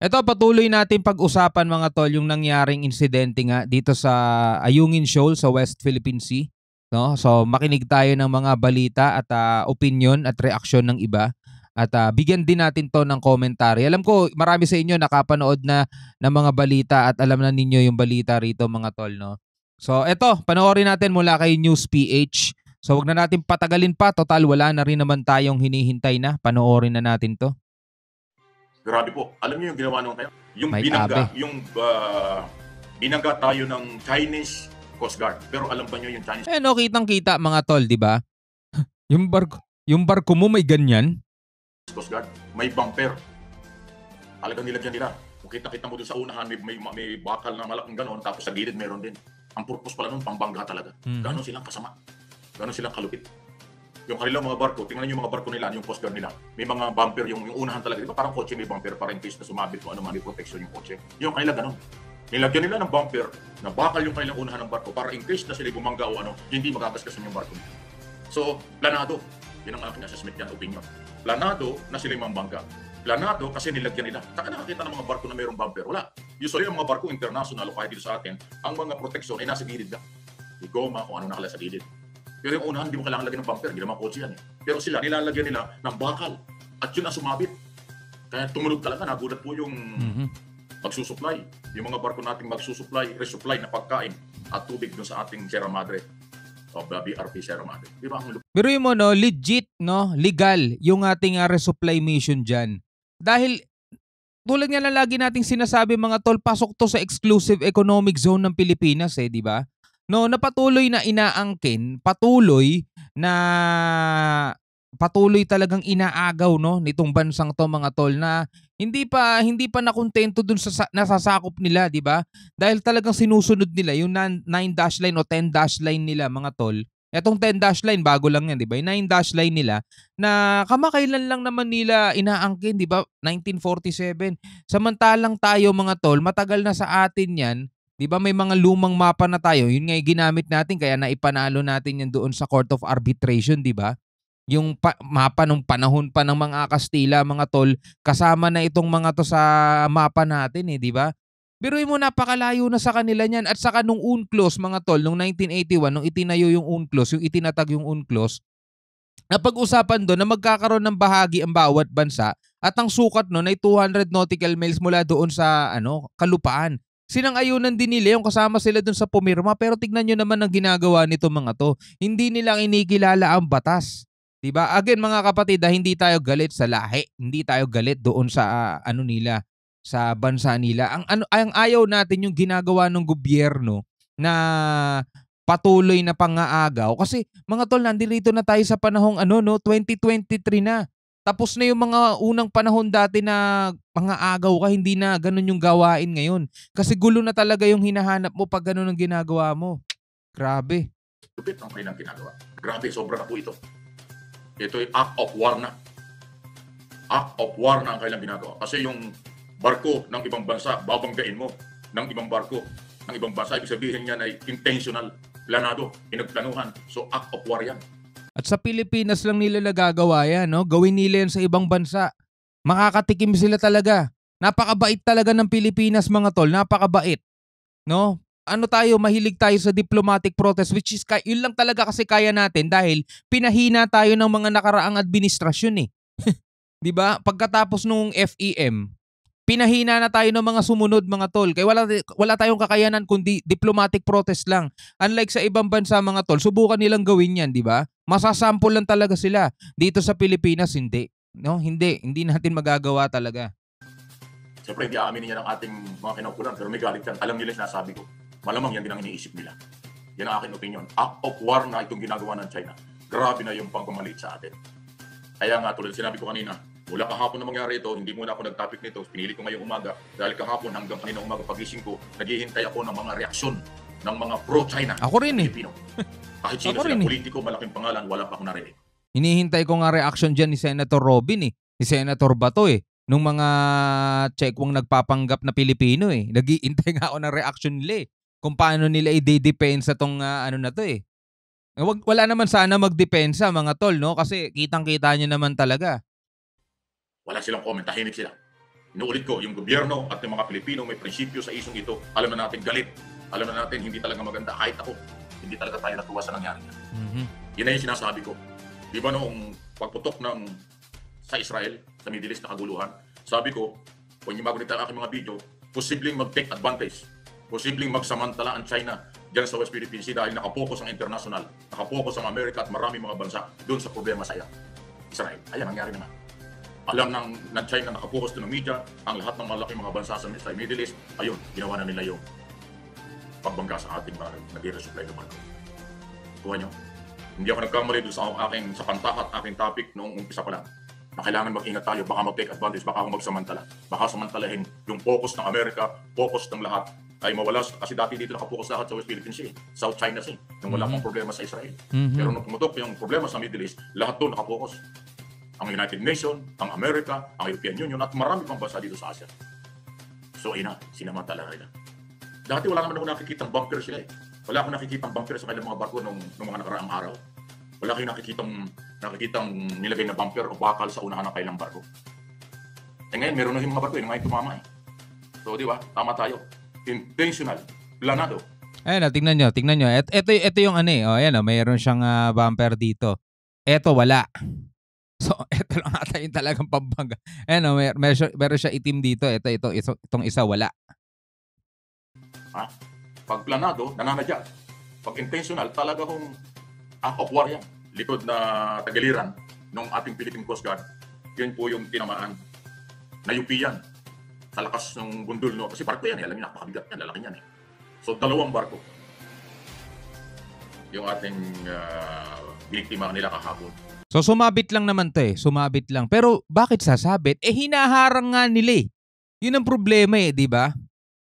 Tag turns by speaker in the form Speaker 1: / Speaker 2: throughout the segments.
Speaker 1: Ito, patuloy natin pag-usapan mga tol yung nangyaring insidente nga dito sa Ayungin Shoal sa West Philippine Sea. No? So makinig tayo ng mga balita at opinion at reaksyon ng iba. At bigyan din natin to ng commentary. Alam ko marami sa inyo nakapanood na ng mga balita at alam na ninyo yung balita rito mga tol. No? So eto, panoorin natin mula kay News PH. So wag na natin patagalin pa. Total wala na rin naman tayong hinihintay na. Panoorin na natin to.
Speaker 2: Grabe po. Alam niyo yung ginawa nung kayo? Yung
Speaker 1: May
Speaker 2: binangga,
Speaker 1: tabi.
Speaker 2: yung binangga tayo ng Chinese Coast Guard. Pero alam ba niyo yung Chinese
Speaker 1: No, kitang-kita mga tol, di ba? yung barko mo may ganyan.
Speaker 2: Coast Guard? May bumper. Talagang nilagyan nila. Kung kita-kita mo doon sa unahan, may bakal na malaking ganon, tapos sa gilid meron din. Ang purpose pala nun, pangbangga talaga. Ganon silang kasama. Ganon silang kalupit. Yung kanilang mga barko, tingnan niyo yung mga barko nila, yung Coast Guard nila. May mga bumper, yung unahan talaga. Di ba parang kotse may bumper para in case na sumabit kung ano man, may protection yung kotse. Yung kanila ganun. Nilagyan nila ng bumper na bakal yung kanilang unahan ng barko para in case na sila bumangga o ano, hindi magagasgasan yung barko. So, planado. Yun ang aking assessment yan, opinion. Planado na sila yung mambangga. Planado kasi nilagyan nila. Saka nakakita ng mga barko na mayroong bumper. Wala. Usually yung mga barko international o kahit dito sa atin, ang mga protection ay nasa gilid lang. May goma kung ano nakala sa gilid. Pero yung unahan, hindi mo kailangan lagyan ng bumper. Hindi naman kotse yan eh. Pero sila, nilalagyan nila ng bakal. At yun ang sumabit. Kaya tumunog talaga. Nagulat po yung magsusupply. Yung mga barko nating magsusupply, resupply na pagkain at tubig dun sa ating Sierra Madre. O BRP Sierra Madre. Di ba ang
Speaker 1: Pero yun mo, no, legit, no, legal yung ating resupply mission dyan. Dahil, tulad nga na lagi nating sinasabi mga tol, pasok to sa exclusive economic zone ng Pilipinas di ba? No, na patuloy na inaangkin, patuloy talagang inaagaw no nitong bansang to mga tol na hindi pa nakontento dun sa nasasakop nila, di ba? Dahil talagang sinusunod nila yung 9 dash line o 10 dash line nila mga tol. Etong 10 dash line bago lang yan, di ba? Yung 9 dash line nila na kamakailan lang naman nila inaangkin, di ba? 1947. Samantalang tayo mga tol, matagal na sa atin yan. Di ba may mga lumang mapa na tayo, yun nga yung ginamit natin kaya naipanalo natin yan doon sa Court of Arbitration, di ba? Yung mapa nung panahon pa ng mga Kastila, mga tol, kasama na itong mga to sa mapa natin di ba? Biruin mo napakalayo na sa kanila niyan at saka nung UNCLOS mga tol, nung 1981 nung itinayo yung UNCLOS, yung itinatag yung UNCLOS, napag-usapan doon na magkakaroon ng bahagi ang bawat bansa at ang sukat noon ay 200 nautical miles mula doon sa kalupaan. Sinang-ayunan din nila yung kasama sila dun sa pumirma pero tignan nyo naman ang ginagawa nito mga to. Hindi nila inikilala ang batas. Diba? Again mga kapatid, hindi tayo galit sa lahi. Hindi tayo galit doon sa nila, sa bansa nila. Ang ayaw natin yung ginagawa ng gobyerno na patuloy na pangaagaw. Kasi mga tol, nandito na tayo sa panahong 2023 na. Tapos na yung mga unang panahon dati na pangaagaw ka, hindi na ganun yung gawain ngayon. Kasi gulo na talaga yung hinahanap mo pag ganun ang ginagawa mo. Grabe.
Speaker 2: lupit ang kanilang ginagawa? Grabe, sobra na po ito. Ito ay act of war na. Act of war na ang kanilang ginagawa. Kasi yung barko ng ibang bansa, babanggain mo ng ibang barko ng ibang bansa. Ibig sabihin niyan ay intentional, planado, pinagplanuhan. So act of war yan.
Speaker 1: At sa Pilipinas lang nila nagagawa yan, no? Gawin nila yan sa ibang bansa. Makakatikim sila talaga. Napakabait talaga ng Pilipinas mga tol, napakabait. No? Mahilig tayo sa diplomatic protest which is yun lang talaga kasi kaya natin dahil pinahina tayo ng mga nakaraang administrasyon 'Di ba? Pagkatapos nung FEM, pinahina na tayo ng mga sumunod mga tol. Kaya wala tayong kakayanan kundi diplomatic protest lang. Unlike sa ibang bansa mga tol, subukan nilang gawin 'yan, 'di ba? Masasample lang talaga sila. Dito sa Pilipinas hindi. No, hindi natin magagawa talaga.
Speaker 2: Siyempre, hindi aaminin niya ng ating mga kinaukulan, pero may galit yan. Alam nila yung sinasabi ko. Malamang yan din ang iniisip nila. Yan ang aking opinion. Act of war na itong ginagawa ng China. Grabe na yung pagmamaliit sa atin. Kaya nga, tulad sinabi ko kanina, mula kahapon na mangyari ito, hindi muna ako nag-topic nito. Pinili ko ngayong umaga. Dahil kahapon hanggang kanina umaga pagising ko, naghihintay ako ng mga reaksyon ng mga pro-China.
Speaker 1: Ako rin
Speaker 2: Pilipino. Kahit sino sila, politiko, malaking pangalan, wala pa akong narinig.
Speaker 1: Hinihintay ko nga reaction dyan ni Senator Robin ni Senator Bato nung mga Chekwang nagpapanggap na Pilipino Nag-iintay nga ako ng reaction nila kung paano nila i-depensa tong na to Wala naman sana magdepensa mga tol, no? Kasi kitang-kita nyo naman talaga.
Speaker 2: Wala silang comment, tahimik sila. Inuulit ko, yung gobyerno at yung mga Pilipino may prinsipyo sa isong ito. Alam na natin galit. Alam na natin hindi talaga maganda. Kahit ako, hindi talaga tayo natuwa sa nangyari niya. Yun na yung sinasabi ko. Di ba noong pagputok sa Israel, sa Middle East na kaguluhan, sabi ko, kung yung magunit ang aking mga video, posibleng mag-take advantage. Posibleng magsamantala ang China dyan sa West Philippine Sea dahil nakapokus ang international, nakapokus ang Amerika at maraming mga bansa doon sa problema sa Israel. Ayan, nangyari naman. Alam ng China, nakapokus doon ng media, ang lahat ng malaking mga bansa sa Middle East, ayun, ginawa na nila yung pagbangga sa ating barko, nag-resupply ng barko. Kuha nyo? Hindi ako nagkamali doon sa pantahat, aking topic noong umpisa pa lang. Na kailangan mag-ingat tayo, baka mag-take advantage, baka magsamantala. Baka samantalahin yung focus ng Amerika, focus ng lahat, ay mawala. Kasi dati dito nakapokus lahat sa West Philippine Sea, South China Sea, nung wala pang problema sa Israel. Pero nung pumutok yung problema sa Middle East, lahat doon nakapokus. Ang United Nations, ang Amerika, ang European Union, at marami pang bansa dito sa Asia. So, ayun na, sinamantala nila. Dati wala naman ako nakikitang bunker sila eh. Wala akong nakikitang bunker sa kanilang mga barko nung mga nakaraang araw. Wala kayong nakikitang nilagay na bumper o bakal sa unahan ng kailang barko. Eh ngayon, meron na yung mga barko, yung ngayon tumama eh. So, di ba? Tama tayo. Intentional. Planado.
Speaker 1: Ayan, tingnan nyo. Ito yung ano eh. Ayan, mayroon siyang bumper dito. Ito, wala. So, ito lang ata yung talagang pambangga. Ayan, meron siya itim dito. Itong isa, wala.
Speaker 2: Ha? Pag planado, nananadya. Pag intentional, talaga kung of war yan. Likod na tagaliran ng ating Philippine Coast Guard, yun po yung tinamaan. Nayupi yan. Sa lakas ng bundol, no? Kasi barko yan, alam niyo, napakabigat yan, lalaki yan eh. So, 2 barko. Yung ating biktima nila kahapon.
Speaker 1: So, sumabit lang naman to eh. Sumabit lang. Pero, bakit sasabit? Hinaharang nga nila eh. Yun ang problema eh, di ba?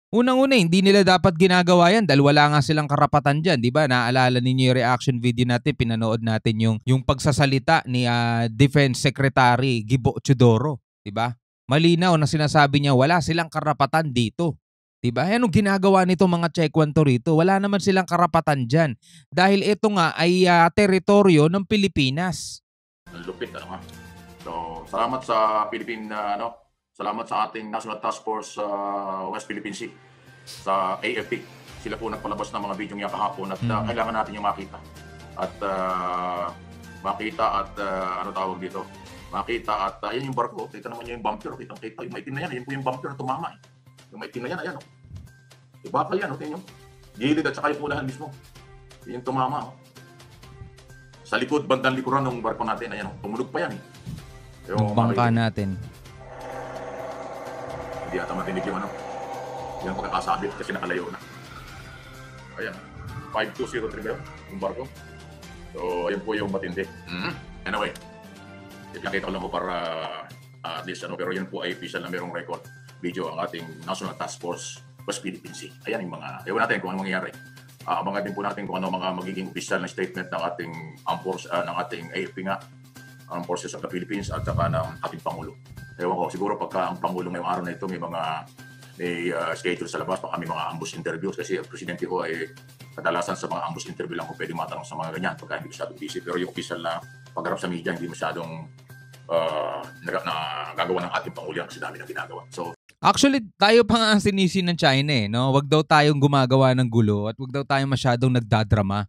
Speaker 1: Unang-una, hindi nila dapat ginagawa yan dahil wala nga silang karapatan dyan, di ba? Naalala ninyo yung reaction video natin, pinanood natin yung pagsasalita ni Defense Secretary Gibo Teodoro, di ba? Malinaw na sinasabi niya wala silang karapatan dito. Di ba? Anong ginagawa nito mga Chekwanto rito? Wala naman silang karapatan dyan dahil ito nga ay teritoryo ng Pilipinas.
Speaker 2: Ang lupit, ano nga. So, salamat sa salamat sa ating National Task Force West Philippine Sea, sa AFP. Sila po nagpalabas ng mga video niya kahapon at kailangan natin yung makita. At ano tawag dito? Makita at yan yung barko. Kita naman yung bumper. Kita yung maitim na yan. Yan po yung bumper na tumama eh. Yung maitim na yan, ayan o. Yung bakal yan, tingnan nyo. Gilid at saka yung unahan mismo. Yung tumama o. Sa likod, bandang likuran ng barko natin, ayan o. Tumulog pa yan eh.
Speaker 1: Yung bangka natin.
Speaker 2: Hindi ata matinig yung ano. Yan pagkakasabit kasi nakalayo na. Ayan. 5203 ba yun? Yung barko. So, ayun po yung matindi. Anyway. Nakita ko lang po para at least pero yun po ay official na merong record video ang ating National Task Force West Philippine Sea. Ayan yung mga, ewan natin kung ano mangyayari. Abangan din po natin kung ano mga magiging official na statement ng ating ng ating AFP nga, Armed Forces of the Philippines at saka ng ating Pangulo. Ewan ko, siguro pagka ang Pangulo ngayong araw na ito may schedule sa labas, baka may mga ambush interviews kasi ang presidente ko ay kadalasan sa mga ambush interview lang ko pwede matanong sa mga ganyan pagka hindi masyadong busy. Pero yung official na pagharap sa media hindi masyadong nagagawa ng ating Pangulo kasi dami na ginagawa. So,
Speaker 1: actually, tayo pa nga ang sinisi ng China eh, no? Wag daw tayong gumagawa ng gulo at wag daw tayong masyadong nagdadrama.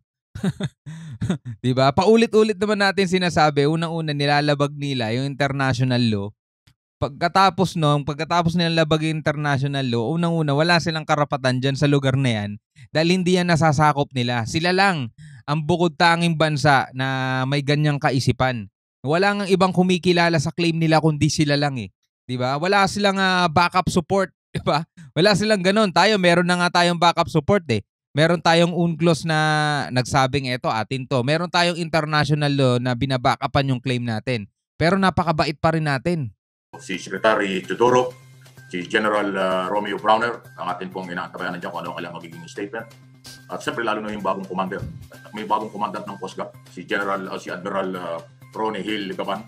Speaker 1: 'Di ba? Paulit-ulit naman natin sinasabi, unang-una nilalabag nila yung international law. Pagkatapos nilang labag yung international law, unang-una wala silang karapatan diyan sa lugar na yan dahil hindi yan nasasakop nila. Sila lang ang bukod tanging bansa na may ganyang kaisipan. Wala nang ibang kumikilala sa claim nila kundi sila lang eh. 'Di ba? Wala silang backup support, 'di ba? Wala silang ganoon. Tayo meron na nga tayong backup support eh. Meron tayong UNCLOS na nagsabing eto atin to. Meron tayong international law na binabackupan yung claim natin. Pero napakabait pa rin natin.
Speaker 2: Si Secretary Teodoro, si General Romeo Browner, ang atin pong inaantabayan nandiyan kung ano kailangan magiging statement. At siyempre lalo na yung bagong commander. May bagong commandant ng Coast Guard, si Admiral Ronnie Hill Gaban.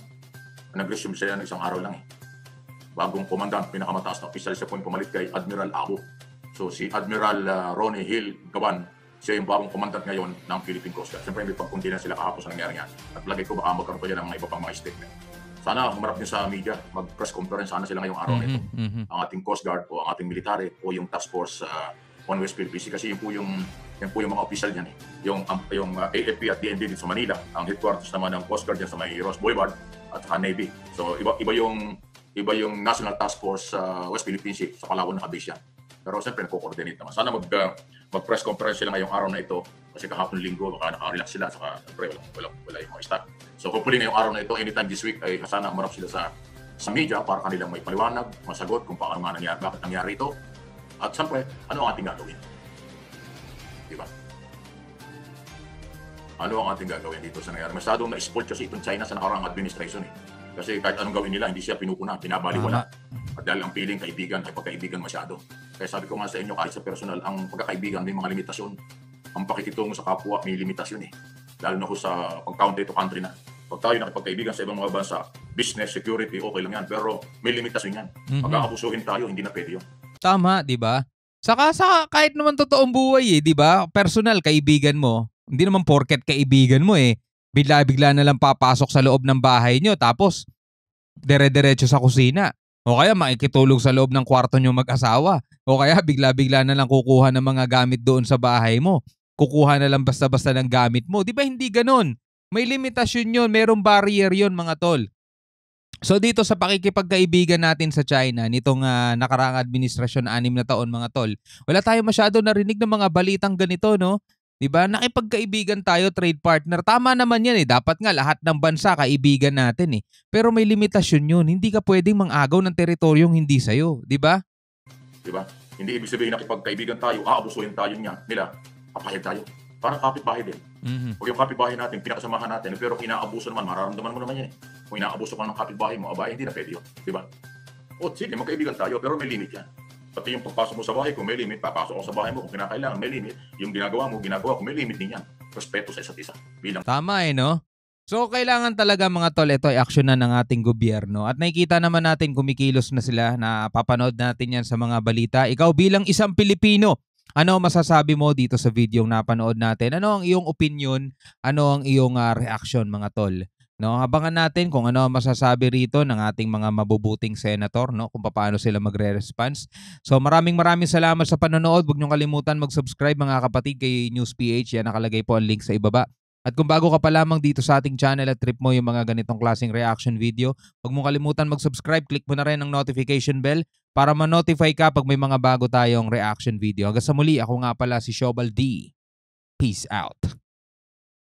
Speaker 2: Nag-resume siya ng isang araw lang eh. Bagong commandant, pinakamataas na official siya po yung pumalit kay Admiral Abo. So si Admiral Ronnie Hill Gaban, siya yung bagong commandant ngayon ng Philippine Coast Guard. Siyempre may pagkundi na sila kahapon sa nangyari yan. At lagay ko baka magkaroon pa yan ng mga iba pang mga statement. Sana humarap din sa media, mag-press conference sana sila ngayong araw na ito. Ang ating Coast Guard o ang ating military o yung task force on West Philippine Sea, kasi yun po yung mga official niyan eh. Yung AFP at DND dito sa Manila, ang headquarters naman ng Coast Guard dyan sa may Ross Boulevard at saka Navy. So iba yung National Task Force sa West Philippine Sea, sa Palawan nakabase yan. Pero siyempre nako-coordinate naman. Sana mag-press conference sila ngayong araw na ito kasi kahapon linggo baka naka-relax sila, saka siyempre wala yung mga staff. So hopefully ngayong araw na ito, anytime this week ay sana umarap sila sa media para kanilang may paliwanag, masagot kung paano nga nangyari, bakit nangyari ito. At siyempre, ano ang ating gagawin? Diba? Ano ang ating gagawin dito sa nangyari? Masyadong na-spoil kasi itong China sa nakarang administration eh. Kasi kahit anong gawin nila, hindi siya pinupuna, binabaliwala. At dahil ang piling kaibigan ay pagkaibigan masyado. Kaya sabi ko nga sa inyo, kahit sa personal, ang pagkakaibigan may mga limitasyon. Ang pakikitungo sa kapwa may limitasyon eh. Lalo na ko sa pag-country to country na. Pag tayo nakipagkaibigan sa ibang mga bansa, business, security, okay lang yan. Pero may limitasyon yan. Pag-aabusuhin tayo, hindi na pwede yun.
Speaker 1: Tama, di ba? Saka kahit naman totoong buhay di ba? Personal, kaibigan mo. Hindi naman porket kaibigan mo bigla-bigla na lang papasok sa loob ng bahay nyo tapos dire-diretso sa kusina. O kaya makikitulog sa loob ng kwarto nyo mag-asawa. O kaya bigla-bigla na lang kukuha ng mga gamit doon sa bahay mo. Kukuha na lang basta-basta ng gamit mo. Di ba hindi ganun? May limitasyon yun. Merong barrier yun mga tol. So dito sa pakikipagkaibigan natin sa China, nitong nakaraang administrasyon, 6 na taon mga tol, wala tayo masyado narinig ng mga balitang ganito, no? Diba? Nakipagkaibigan tayo, trade partner. Tama naman yan Dapat nga lahat ng bansa kaibigan natin Pero may limitasyon yun. Hindi ka pwedeng mangagaw ng teritoryong hindi sa'yo. Diba?
Speaker 2: Diba? Hindi ibig sabihin nakipagkaibigan tayo, aabusuhin tayo nila, papayag tayo. Parang kapitbahay din. Huwag yung kapitbahay natin, pinakasamahan natin, pero kung inaabuso naman, mararamdaman mo naman yan Kung inaabuso ka ng kapitbahay mo, hindi na pwede yun. Diba? O sige, magkaibigan tayo, pero may limit yan. Pati yung pagpasok mo sa bahay, kung may limit, papasok ko sa bahay mo. Kung kinakailangan, may limit. Yung ginagawa ko, may limit din yan. Respeto sa isa't isa. Bilang
Speaker 1: tama no? So, kailangan talaga mga tol, ito ay aksyonan ng ating gobyerno. At nakikita naman natin kumikilos na sila, na papanood natin yan sa mga balita. Ikaw bilang isang Pilipino, ano masasabi mo dito sa video na napanood natin? Ano ang iyong opinion? Ano ang iyong reaction mga tol? No, abangan natin kung ano ang masasabi rito ng ating mga mabubuting senator, no, kung paano sila magre-response. So maraming salamat sa panonood. Huwag niyong kalimutan mag-subscribe mga kapatid kay News PH. Yan nakalagay po ang link sa ibaba. At kung bago ka pa lamang dito sa ating channel at trip mo yung mga ganitong klaseng reaction video, huwag mong kalimutan mag-subscribe. Click mo na rin ang notification bell para ma-notify ka pag may mga bago tayong reaction video. Hanggang sa muli, ako nga pala si Shobal D. Peace out.